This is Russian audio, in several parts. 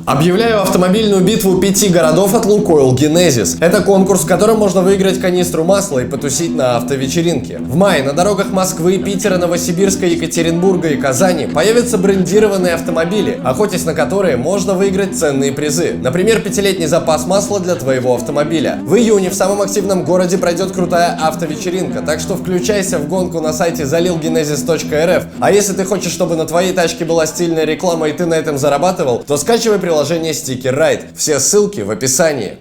Объявляю автомобильную битву 5 городов от Lukoil Genesis. Это конкурс, в котором можно выиграть канистру масла и потусить на автовечеринке. В мае на дорогах Москвы, Питера, Новосибирска, Екатеринбурга и Казани появятся брендированные автомобили, охотясь на которые можно выиграть ценные призы. Например, 5-летний запас масла для твоего автомобиля. В июне в самом активном городе пройдет крутая автовечеринка, так что включайся в гонку на сайте залилgenesis.rf. А если ты хочешь, чтобы на твоей тачке была стильная реклама и ты на этом зарабатывал, то скачивай приложение Sticker Ride. Все ссылки в описании.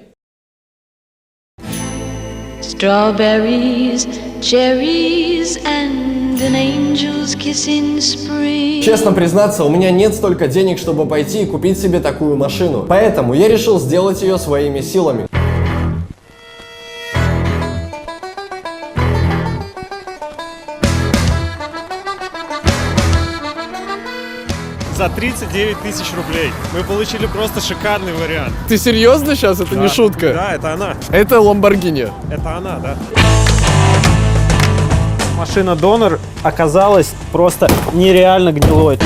Strawberries, cherries and an angel's kiss in spring. Честно признаться, у меня нет столько денег, чтобы пойти и купить себе такую машину. Поэтому я решил сделать ее своими силами. За 39 тысяч рублей. Мы получили просто шикарный вариант. Ты серьезно сейчас? Это Да. не шутка? Да, это она. Это Lamborghini. Это она, да. Машина-донор оказалась просто нереально гнилой.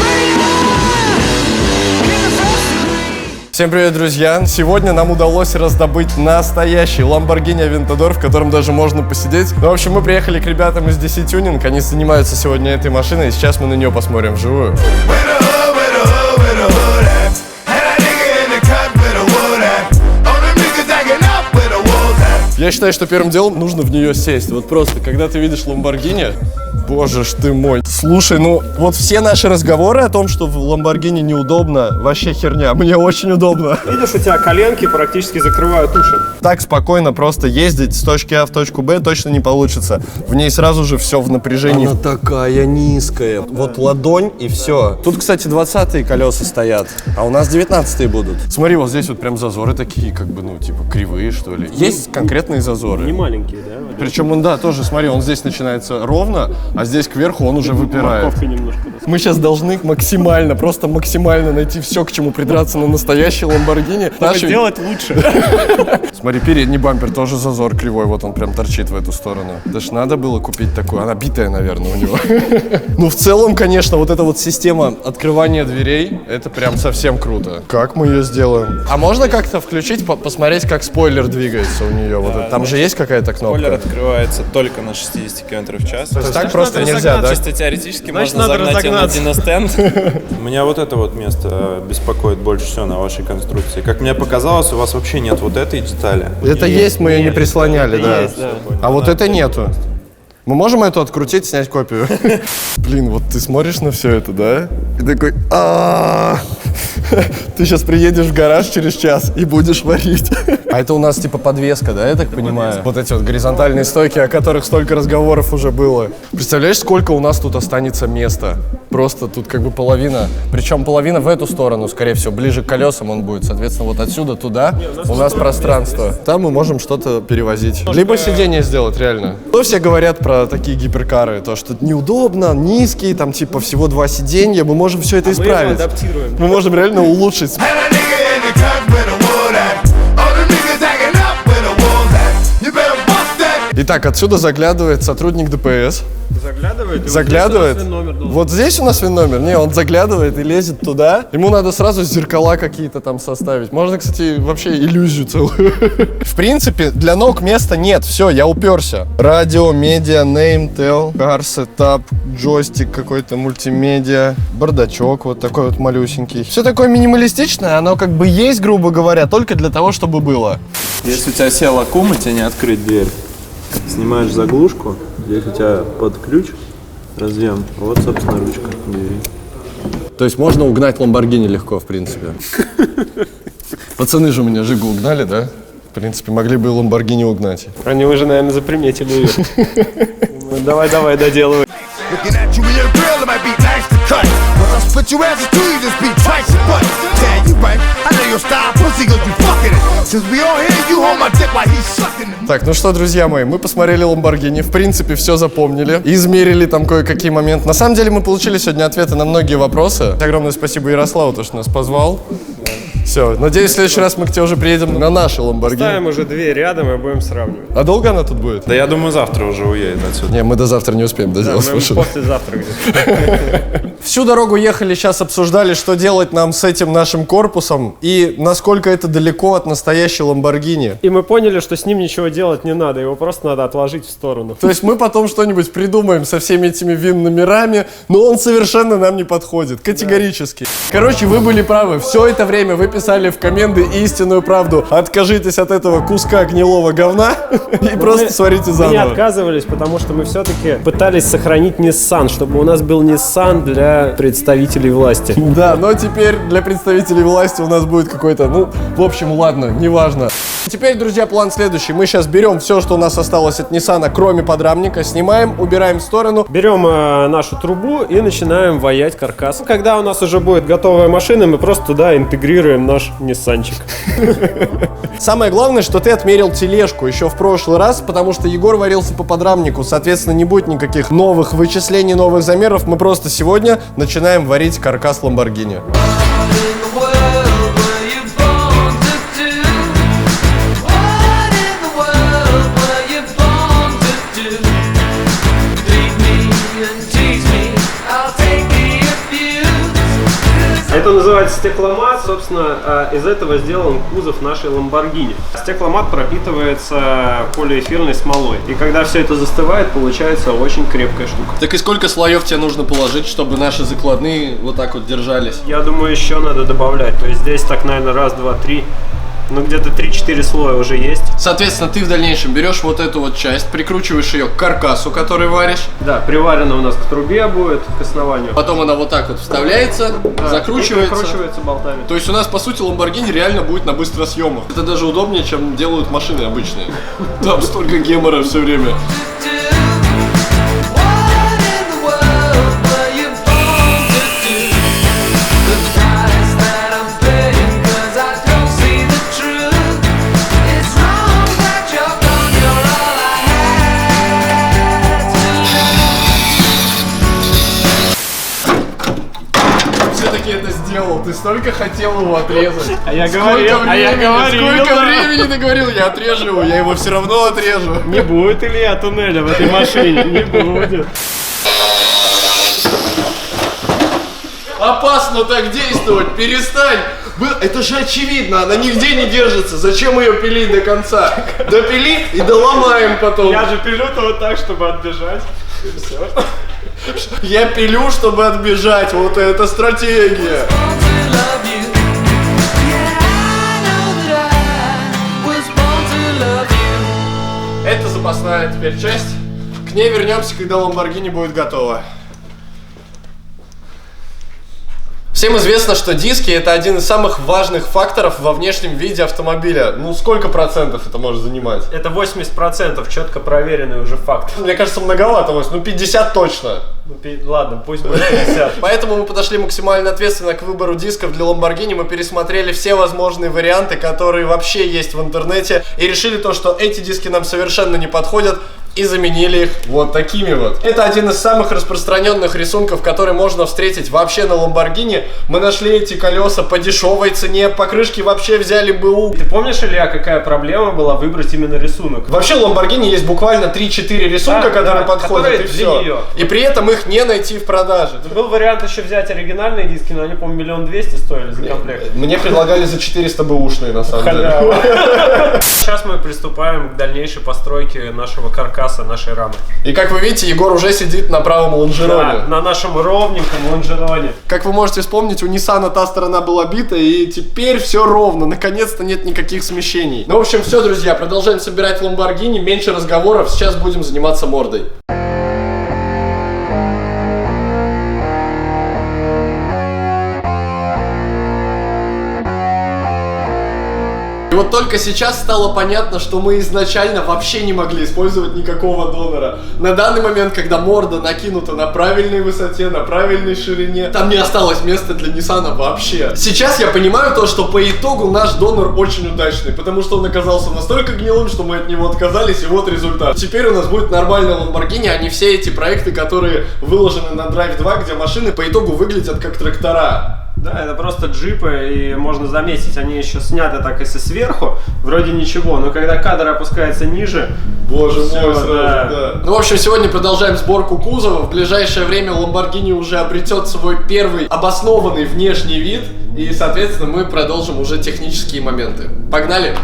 Всем привет, друзья! Сегодня нам удалось раздобыть настоящий Lamborghini Aventador, в котором даже можно посидеть. Ну, в общем, мы приехали к ребятам из DC Tuning, они занимаются сегодня этой машиной, и сейчас мы на нее посмотрим вживую. Я считаю, что первым делом нужно в нее сесть. Вот просто, когда ты видишь Lamborghini, боже ж ты мой. Слушай, ну вот все наши разговоры о том, что в Lamborghini неудобно, вообще херня. Мне очень удобно. Видишь, у тебя коленки практически закрывают уши. Так спокойно просто ездить с точки А в точку Б точно не получится. В ней сразу же все в напряжении. Она такая низкая. Вот ладонь и все. Тут, кстати, 20-е колеса стоят, а у нас 19-е будут. Смотри, вот здесь вот прям зазоры такие, как бы, ну, типа, кривые, что ли. Есть конкретные зазоры. Не маленькие, да? Причем он, да, тоже, смотри, он здесь начинается ровно, а здесь кверху он уже выпирает. Морковка немножко. Мы сейчас должны максимально, просто максимально найти все, к чему придраться на настоящий Lamborghini. Чтобы сделать лучше. Смотри, передний бампер тоже зазор кривой, вот он прям торчит в эту сторону. Даже надо было купить такую, она битая, наверное, у него. Ну, в целом, конечно, вот эта вот система открывания дверей, это прям совсем круто. Как мы ее сделаем? А можно как-то включить, посмотреть, как спойлер двигается у нее? Вот там же есть какая-то кнопка? Спойлер открывается только на 60 км в час. То есть так просто нельзя, да? Чисто теоретически Значит, можно надо загнать ее на разогнаться. диностенд. Меня вот это вот место беспокоит больше всего на вашей конструкции. Как мне показалось, у вас вообще нет вот этой детали. Это есть, мы ее не прислоняли, да. есть, да. А вот это нету. Мы можем эту открутить, снять копию? Блин, вот ты смотришь на все это, да? И такой, ты сейчас приедешь в гараж через час и будешь варить. А это у нас типа подвеска, да, я так понимаю? Вот эти вот горизонтальные стойки, о которых столько разговоров уже было. Представляешь, сколько у нас тут останется места? Просто тут как бы половина. Причем половина в эту сторону, скорее всего, ближе к колесам он будет. Соответственно, вот отсюда туда у нас пространство. Там мы можем что-то перевозить. Либо сиденье сделать, реально. Что все говорят про такие гиперкары? То, что неудобно, низкие, там типа всего 2 сиденья. Мы можем все это исправить. Мы адаптируем. Мы можем реально улучшить. Итак, отсюда заглядывает сотрудник ДПС. Заглядывает? Заглядывает. Вот здесь у нас ВИН-номер. Не, он заглядывает и лезет туда. Ему надо сразу зеркала какие-то там составить. Можно, кстати, вообще иллюзию целую. В принципе, для ног места нет. Все, я уперся. Радио, медиа, name, tel, car setup, джойстик какой-то, мультимедиа, бардачок вот такой вот малюсенький. Все такое минималистичное, оно как бы есть, грубо говоря, только для того, чтобы было. Если у тебя сел аккум, и тебе не открыть дверь. Снимаешь заглушку, здесь у тебя под ключ разъем, вот, собственно, ручка двери. То есть можно угнать Lamborghini легко, в принципе. Пацаны же у меня Жигу угнали, да? В принципе, могли бы и Lamborghini угнать. Они уже, наверное, заприметили ее. Давай, доделывай. Так, ну что, друзья мои, мы посмотрели Lamborghini, в принципе, все запомнили, измерили там кое-какие моменты. На самом деле мы получили сегодня ответы на многие вопросы. Огромное спасибо Ярославу, то, что нас позвал. Все, надеюсь, в следующий раз мы к тебе уже приедем на наши Lamborghini. Ставим уже 2 рядом и будем сравнивать. А долго она тут будет? Да я думаю, завтра уже уедет отсюда. Не, мы до завтра не успеем доделать Мы машину. послезавтра где-то. Всю дорогу ехали, сейчас обсуждали, что делать нам с этим нашим корпусом и насколько это далеко от настоящей Lamborghini. И мы поняли, что с ним ничего делать не надо, его просто надо отложить в сторону. То есть мы потом что-нибудь придумаем со всеми этими ВИН-номерами, но он совершенно нам не подходит, категорически. Короче, вы были правы, все это время вы писали в комменты истинную правду. Откажитесь от этого куска гнилого говна и просто сварите Мы не заново. отказывались, потому что мы все-таки пытались сохранить Nissan, чтобы у нас был Nissan для представителей власти. Да, но теперь для представителей власти у нас будет какой-то, ну, в общем, ладно, неважно. Теперь, друзья, план следующий. Мы сейчас берем все, что у нас осталось от Ниссана, кроме подрамника, снимаем, убираем в сторону. Берем нашу трубу и начинаем ваять каркас. Когда у нас уже будет готовая машина, мы просто туда интегрируем наш Ниссанчик. Самое главное, что ты отмерил тележку еще в прошлый раз, потому что Егор варился по подрамнику. Соответственно, не будет никаких новых вычислений, новых замеров. Мы просто сегодня начинаем варить каркас Lamborghini. Это называется стекломат. Собственно, из этого сделан кузов нашей Lamborghini. Стекломат пропитывается полиэфирной смолой. И когда все это застывает, получается очень крепкая штука. Так и сколько слоев тебе нужно положить, чтобы наши закладные вот так вот держались? Я думаю, еще надо добавлять. То есть здесь так, наверное, раз, два, три. Ну, где-то 3-4 слоя уже есть. Соответственно, ты в дальнейшем берешь вот эту вот часть, прикручиваешь ее к каркасу, который варишь. Да, приварена у нас к трубе будет, к основанию. Потом она вот так вот вставляется, Да, закручивается. и прикручивается болтами. То есть у нас, по сути, Lamborghini реально будет на быстросъемах. Это даже удобнее, чем делают машины обычные. Там столько гемора все время. Это сделал, ты столько хотел его отрезать. А я Сколько говорил, времени, сколько да. времени ты говорил, я отрежу его, я его все равно отрежу. Не будет Илья туннеля в этой машине, не будет. Опасно так действовать, перестань. Это же очевидно, она нигде не держится. Зачем ее пилить до конца? Допили и доломаем потом. Я же пилю-то вот так, чтобы отбежать. И все. Я пилю, чтобы отбежать. Вот это стратегия. Это запасная теперь часть. К ней вернемся, когда Lamborghini будет готова. Всем известно, что диски — это один из самых важных факторов во внешнем виде автомобиля. Ну, сколько процентов это может занимать? Это 80%, четко проверенный уже факт. Мне кажется, многовато. Ну, 50 точно. Ну, ладно, пусть будет 50. Поэтому мы подошли максимально ответственно к выбору дисков для Lamborghini. Мы пересмотрели все возможные варианты, которые вообще есть в интернете, и решили то, что эти диски нам совершенно не подходят, и заменили их вот такими вот. Это один из самых распространенных рисунков, который можно встретить вообще на Lamborghini. Мы нашли эти колеса по дешевой цене, покрышки вообще взяли БУ. Ты помнишь, Илья, какая проблема была выбрать именно рисунок? Вообще у Lamborghini есть буквально 3-4 рисунка, которые подходят, которые и для все. нее. И при этом их не найти в продаже. Был вариант еще взять оригинальные диски, но они, по-моему, 1 200 000 стоили за комплект. Мне предлагали за 400 бэушные, на самом деле. Сейчас мы приступаем к дальнейшей постройке нашего каркаса, нашей рамы. И как вы видите, Егор уже сидит на правом лонжероне. Да, на нашем ровненьком лонжероне. Как вы можете вспомнить, у Ниссана та сторона была бита, и теперь все ровно. Наконец-то нет никаких смещений. Ну, в общем, все, друзья, продолжаем собирать Lamborghini. Меньше разговоров, сейчас будем заниматься мордой. И вот только сейчас стало понятно, что мы изначально вообще не могли использовать никакого донора. На данный момент, когда морда накинута на правильной высоте, на правильной ширине, там не осталось места для Ниссана вообще. Сейчас я понимаю то, что по итогу наш донор очень удачный, потому что он оказался настолько гнилым, что мы от него отказались, и вот результат. Теперь у нас будет нормальный Lamborghini, а не все эти проекты, которые выложены на Drive 2, где машины по итогу выглядят как трактора. Да, это просто джипы, и можно заметить, они еще сняты так, если сверху, вроде ничего, но когда кадр опускается ниже, Боже мой, Всё, сразу, да. да. Ну, в общем, сегодня продолжаем сборку кузова. В ближайшее время Lamborghini уже обретет свой первый обоснованный внешний вид. И, соответственно, мы продолжим уже технические моменты. Погнали!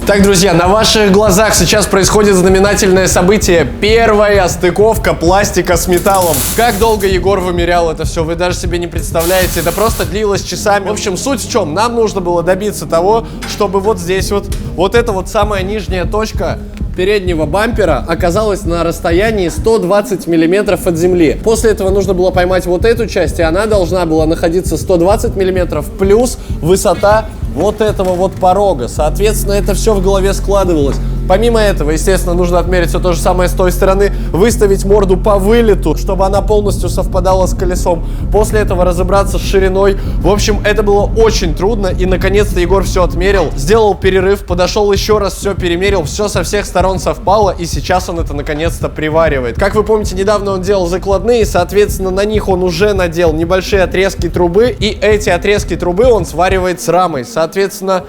Так, друзья, на ваших глазах сейчас происходит знаменательное событие. Первая стыковка пластика с металлом. Как долго Егор вымерял это все, вы даже себе не представляете. Это просто длилось часами. В общем, суть в чем? Нам нужно было добиться того, чтобы вот здесь вот эта вот самая нижняя точка переднего бампера оказалась на расстоянии 120 миллиметров от земли. После этого нужно было поймать вот эту часть, и она должна была находиться 120 миллиметров плюс высота вот этого вот порога. Соответственно, это все в голове складывалось. Помимо этого, естественно, нужно отмерить все то же самое с той стороны, выставить морду по вылету, чтобы она полностью совпадала с колесом. После этого разобраться с шириной. В общем, это было очень трудно, и наконец-то Егор все отмерил, сделал перерыв, подошел еще раз, все перемерил, все со всех сторон совпало, и сейчас он это наконец-то приваривает. Как вы помните, недавно он делал закладные, соответственно, на них он уже надел небольшие отрезки трубы, и эти отрезки трубы он сваривает с рамой. Соответственно,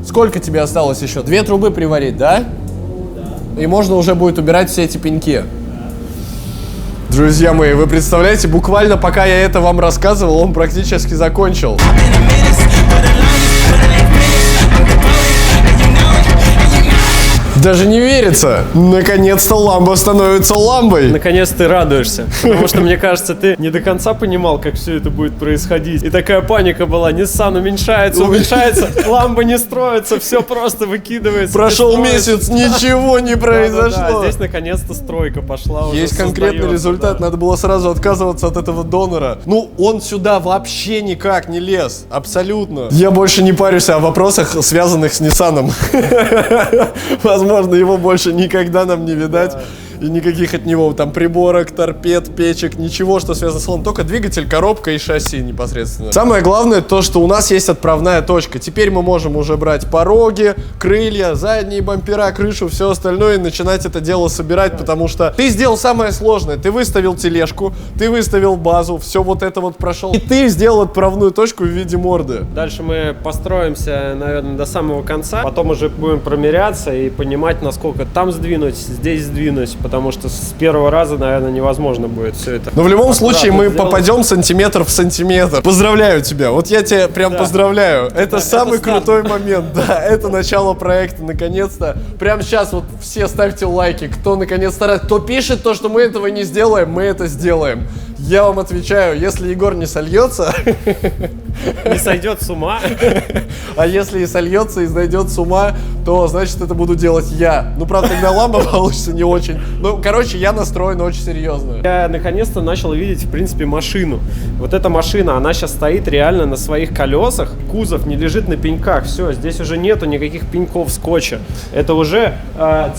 сколько тебе осталось еще? 2 трубы приварить, да? И можно уже будет убирать все эти пеньки. Друзья мои, вы представляете, буквально пока я это вам рассказывал, он практически закончил. Даже не верится. Наконец-то ламба становится ламбой. Наконец ты радуешься, потому что, мне кажется, ты не до конца понимал, как все это будет происходить. И такая паника была, Nissan уменьшается, ламба не строится, все просто выкидывается. Прошел месяц, ничего не произошло. Здесь наконец-то стройка пошла. Уже есть конкретный результат, надо было сразу отказываться от этого донора. Ну, он сюда вообще никак не лез, абсолютно. Я больше не парюсь о вопросах, связанных с Ниссаном. Возможно, его больше никогда нам не видать. И никаких от него там приборок, торпед, печек, ничего, что связано с салоном. Только двигатель, коробка и шасси непосредственно. Самое главное то, что у нас есть отправная точка. Теперь мы можем уже брать пороги, крылья, задние бампера, крышу, все остальное и начинать это дело собирать, потому что ты сделал самое сложное. Ты выставил тележку, ты выставил базу, все вот это вот прошел. И ты сделал отправную точку в виде морды. Дальше мы построимся, наверное, до самого конца. Потом уже будем промеряться и понимать, насколько там сдвинуть, здесь сдвинуть. Потому что с первого раза, наверное, невозможно будет все это. Но в любом случае мы сделать. попадем сантиметр в сантиметр. Поздравляю тебя. Вот я тебя прям поздравляю. Это самый крутой момент. Да, это начало проекта. Наконец-то. Прямо сейчас вот все ставьте лайки. Кто наконец старается. Кто пишет то, что мы этого не сделаем, мы это сделаем. Я вам отвечаю, если Егор не сольется... Не сойдет с ума. А если и сольется, и сойдет с ума, то, значит, это буду делать я. Ну, правда, тогда ламба получится не очень. Ну, короче, я настроен очень серьезно. Я наконец-то начал видеть, в принципе, машину. Вот эта машина, она сейчас стоит реально на своих колесах. Кузов не лежит на пеньках. Все, здесь уже нету никаких пеньков скотча. Это уже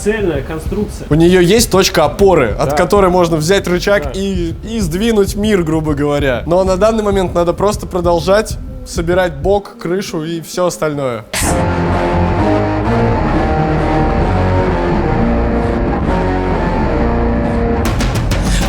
цельная конструкция. У нее есть точка опоры, от Да. которой можно взять рычаг Да. и сдвинуть мир, грубо говоря. Но на данный момент надо просто продолжать собирать бок, крышу и все остальное.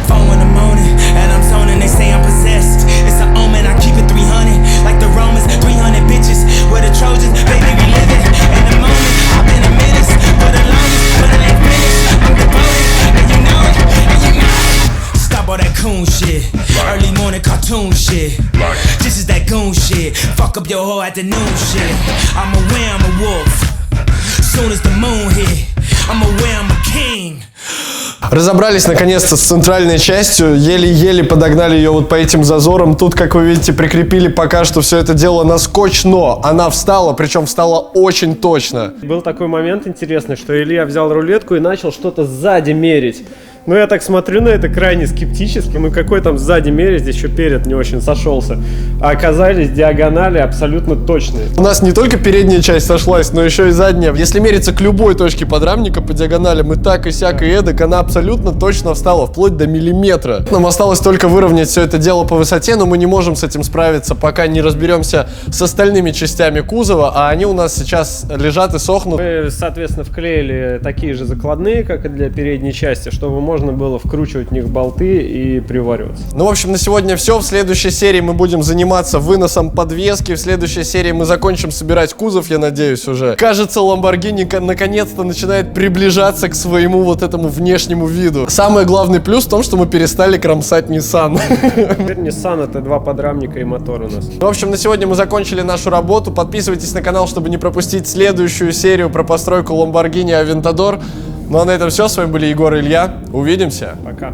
Phone in the morning, and I'm zoning, they say I'm possessed. It's an omen, I keep it 300, like the Romans, 300 bitches. We're the Trojans, baby, we live it in the moment. I've been a menace for the longest, but it ain't finished. I'm devoted, and you know it, and you know it. Stop all that coon shit, early morning cartoon shit. This is that goon shit, fuck up your whole afternoon shit. I'm aware I'm a wolf, soon as the moon hit. I'm aware I'm a king. Разобрались наконец-то с центральной частью, еле-еле подогнали ее вот по этим зазорам. Тут, как вы видите, прикрепили пока что все это дело на скотч, но она встала, причем встала очень точно. Был такой момент интересный, что Илья взял рулетку и начал что-то сзади мерить. Ну, я так смотрю на это крайне скептически. Ну, какой там сзади мере, здесь еще перед не очень сошелся. А оказались диагонали абсолютно точные. У нас не только передняя часть сошлась, но еще и задняя. Если мериться к любой точке подрамника по диагоналям, и так, и сяк, и эдак, она абсолютно точно встала, вплоть до миллиметра. Нам осталось только выровнять все это дело по высоте, но мы не можем с этим справиться, пока не разберемся с остальными частями кузова, а они у нас сейчас лежат и сохнут. Мы, соответственно, вклеили такие же закладные, как и для передней части, чтобы можно было вкручивать в них болты и привариваться. Ну, в общем, на сегодня все. В следующей серии мы будем заниматься выносом подвески. В следующей серии мы закончим собирать кузов, я надеюсь, уже. Кажется, Lamborghini наконец-то начинает приближаться к своему вот этому внешнему виду. Самый главный плюс в том, что мы перестали кромсать Nissan. Теперь Nissan — это два подрамника и мотор у нас. В общем, на сегодня мы закончили нашу работу. Подписывайтесь на канал, чтобы не пропустить следующую серию про постройку Lamborghini Aventador. Ну а на этом все. С вами были Егор и Илья. Увидимся. Пока.